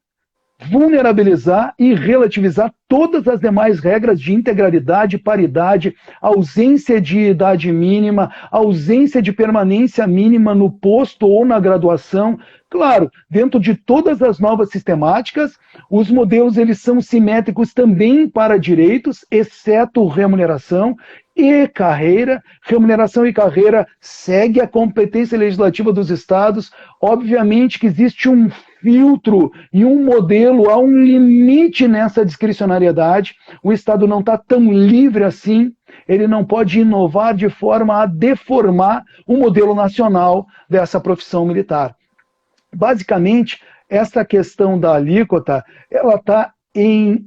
vulnerabilizar e relativizar todas as demais regras de integralidade, paridade, ausência de idade mínima, ausência de permanência mínima no posto ou na graduação. Claro, dentro de todas as novas sistemáticas, os modelos eles são simétricos também para direitos, exceto remuneração e carreira. Remuneração e carreira segue a competência legislativa dos estados. Obviamente que existe um filtro e um modelo, há um limite nessa discricionariedade. O Estado não está tão livre assim, ele não pode inovar de forma a deformar o modelo nacional dessa profissão militar. Basicamente, essa questão da alíquota, ela está em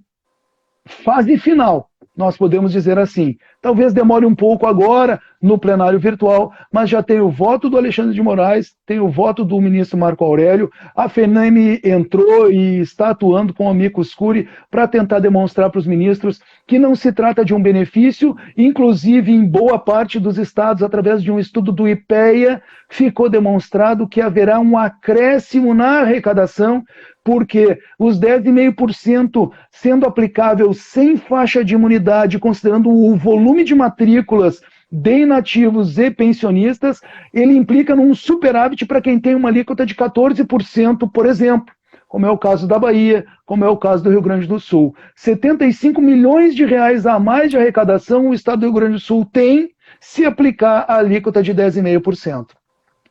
fase final, nós podemos dizer assim. Talvez demore um pouco agora, no plenário virtual, mas já tem o voto do Alexandre de Moraes, tem o voto do ministro Marco Aurélio, a FENAME entrou e está atuando com o amicus curiae para tentar demonstrar para os ministros que não se trata de um benefício, inclusive em boa parte dos estados, através de um estudo do IPEA, ficou demonstrado que haverá um acréscimo na arrecadação, porque os 10,5% sendo aplicável sem faixa de imunidade, considerando o volume de matrículas de inativos e pensionistas, ele implica num superávit para quem tem uma alíquota de 14%, por exemplo, como é o caso da Bahia, como é o caso do Rio Grande do Sul. 75 milhões de reais a mais de arrecadação o Estado do Rio Grande do Sul tem se aplicar a alíquota de 10,5%.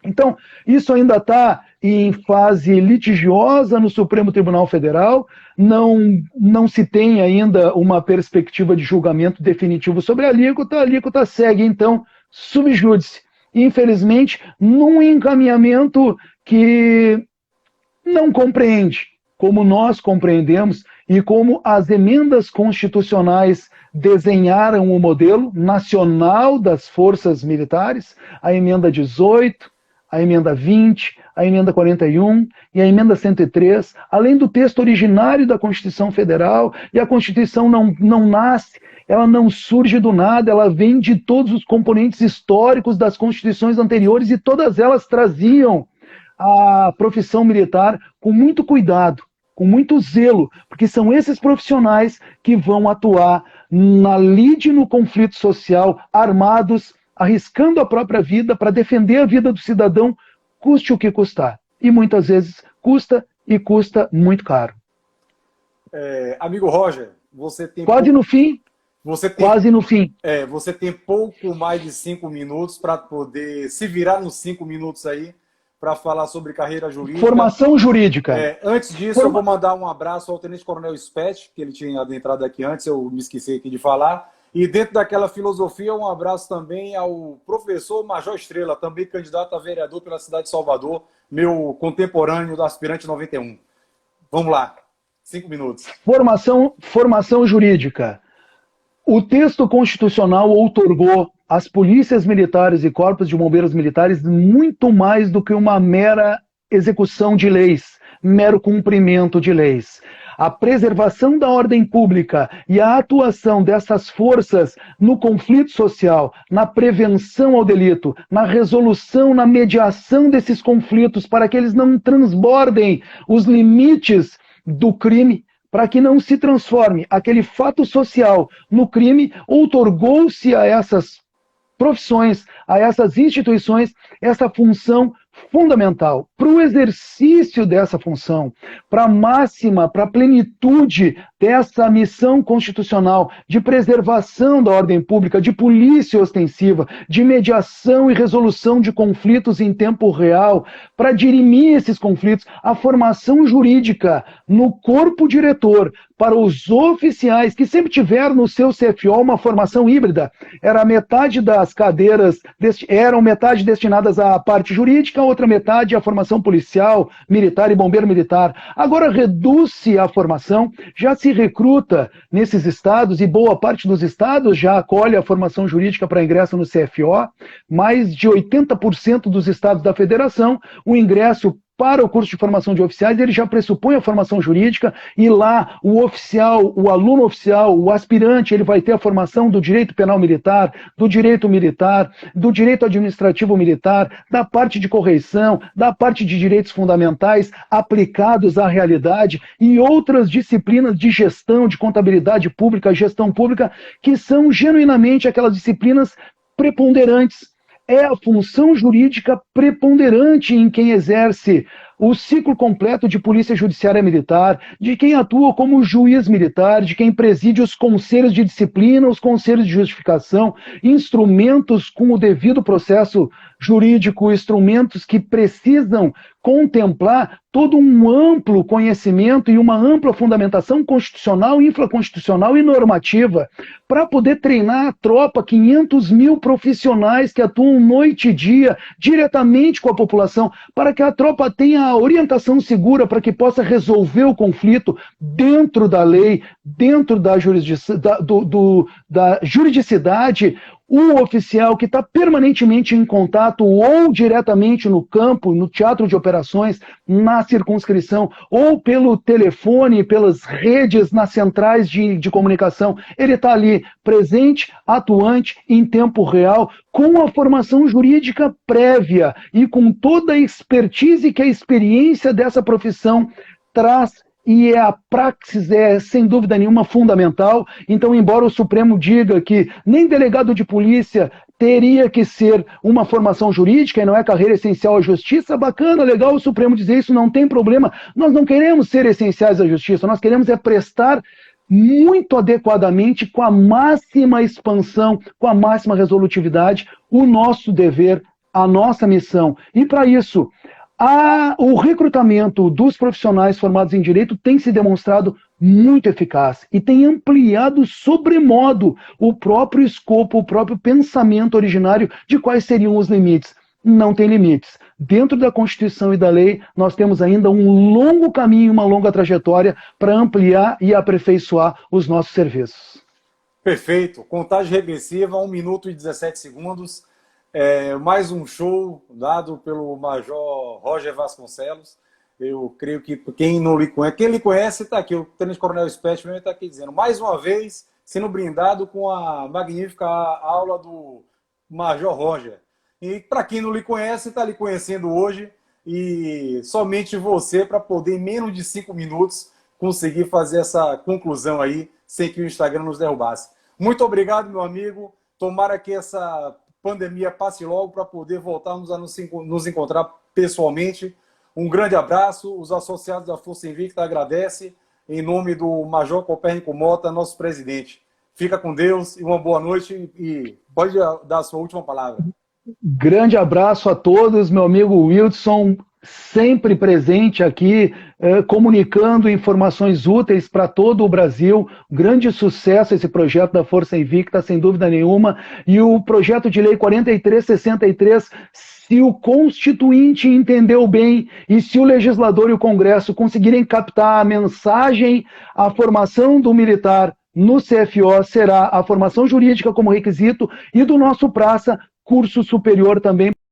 Então, isso ainda está em fase litigiosa no Supremo Tribunal Federal, não se tem ainda uma perspectiva de julgamento definitivo sobre a alíquota segue, então, sub judice. Infelizmente, num encaminhamento que não compreende, como nós compreendemos e como as emendas constitucionais desenharam o modelo nacional das forças militares, a emenda 18, a emenda 20, a emenda 41 e a emenda 103, além do texto originário da Constituição Federal, e a Constituição não nasce, ela não surge do nada, ela vem de todos os componentes históricos das constituições anteriores, e todas elas traziam a profissão militar com muito cuidado, com muito zelo, porque são esses profissionais que vão atuar na lide no conflito social, armados, arriscando a própria vida para defender a vida do cidadão, custe o que custar. E muitas vezes custa e custa muito caro. Amigo Roger, você tem... Quase no fim. Quase no fim. Você tem pouco mais de 5 minutos para poder se virar nos 5 minutos aí para falar sobre carreira jurídica. Formação jurídica. Antes disso, eu vou mandar um abraço ao Tenente Coronel Spett, que ele tinha adentrado aqui antes, eu me esqueci aqui de falar. E dentro daquela filosofia, um abraço também ao professor Major Estrela, também candidato a vereador pela cidade de Salvador, meu contemporâneo do aspirante 91. Vamos lá, 5 minutos. Formação jurídica. O texto constitucional outorgou às polícias militares e corpos de bombeiros militares muito mais do que uma mera execução de leis, mero cumprimento de leis. a preservação da ordem pública e a atuação dessas forças no conflito social, na prevenção ao delito, na resolução, na mediação desses conflitos, para que eles não transbordem os limites do crime, para que não se transforme aquele fato social no crime, outorgou-se a essas profissões, a essas instituições, essa função fundamental. Para o exercício dessa função, para a máxima, para a plenitude dessa missão constitucional de preservação da ordem pública, de polícia ostensiva, de mediação e resolução de conflitos em tempo real, para dirimir esses conflitos, a formação jurídica no corpo diretor, para os oficiais que sempre tiveram no seu CFO uma formação híbrida, era metade das cadeiras, eram metade destinadas à parte jurídica, outra metade à formação policial, militar e bombeiro militar. Agora reduz-se a formação, já se recruta nesses estados, e boa parte dos estados já acolhe a formação jurídica para ingresso no CFO, mais de 80% dos estados da federação, o ingresso para o curso de formação de oficiais, ele já pressupõe a formação jurídica, e lá o oficial, o aluno oficial, o aspirante, ele vai ter a formação do direito penal militar, do direito administrativo militar, da parte de correição, da parte de direitos fundamentais aplicados à realidade, e outras disciplinas de gestão, de contabilidade pública, gestão pública, que são genuinamente aquelas disciplinas preponderantes. É a função jurídica preponderante em quem exerce o ciclo completo de polícia judiciária militar, de quem atua como juiz militar, de quem preside os conselhos de disciplina, os conselhos de justificação, instrumentos com o devido processo jurídico, instrumentos que precisam contemplar todo um amplo conhecimento e uma ampla fundamentação constitucional, infraconstitucional e normativa, para poder treinar a tropa, 500 mil profissionais que atuam noite e dia, diretamente com a população, para que a tropa tenha a orientação segura para que possa resolver o conflito dentro da lei, dentro da juridicidade. O oficial que está permanentemente em contato ou diretamente no campo, no teatro de operações, na circunscrição, ou pelo telefone, pelas redes, nas centrais de comunicação, ele está ali presente, atuante, em tempo real, com a formação jurídica prévia e com toda a expertise que a experiência dessa profissão traz. E a praxis é, sem dúvida nenhuma, fundamental. Então, embora o Supremo diga que nem delegado de polícia teria que ser uma formação jurídica e não é carreira essencial à justiça, bacana, legal o Supremo dizer isso, não tem problema. Nós não queremos ser essenciais à justiça, nós queremos é prestar muito adequadamente, com a máxima expansão, com a máxima resolutividade, o nosso dever, a nossa missão. E para isso, o recrutamento dos profissionais formados em direito tem se demonstrado muito eficaz e tem ampliado sobremodo o próprio escopo, o próprio pensamento originário de quais seriam os limites. Não tem limites. Dentro da Constituição e da lei, nós temos ainda um longo caminho, uma longa trajetória para ampliar e aperfeiçoar os nossos serviços. Perfeito. Contagem regressiva, 1 minuto e 17 segundos. Mais um show dado pelo Major Roger Vasconcelos. Eu creio que quem não lhe conhece, quem lhe conhece está aqui, o Tenente Coronel Spetman está aqui dizendo, mais uma vez, sendo brindado com a magnífica aula do Major Roger. E para quem não lhe conhece, está lhe conhecendo hoje, e somente você, para poder, em menos de 5 minutos, conseguir fazer essa conclusão aí, sem que o Instagram nos derrubasse. Muito obrigado, meu amigo. Tomara que essa pandemia passe logo para poder voltarmos a nos encontrar pessoalmente. Um grande abraço. Os associados da Força Invicta agradecem em nome do Major Copérnico Mota, nosso presidente. Fica com Deus e uma boa noite, e pode dar a sua última palavra. Grande abraço a todos, meu amigo Wilson, sempre presente aqui, comunicando informações úteis para todo o Brasil. Grande sucesso esse projeto da Força Invicta, sem dúvida nenhuma. E o projeto de lei 4363, se o Constituinte entendeu bem e se o legislador e o Congresso conseguirem captar a mensagem, a formação do militar no CFO será a formação jurídica como requisito, e do nosso praça, curso superior também.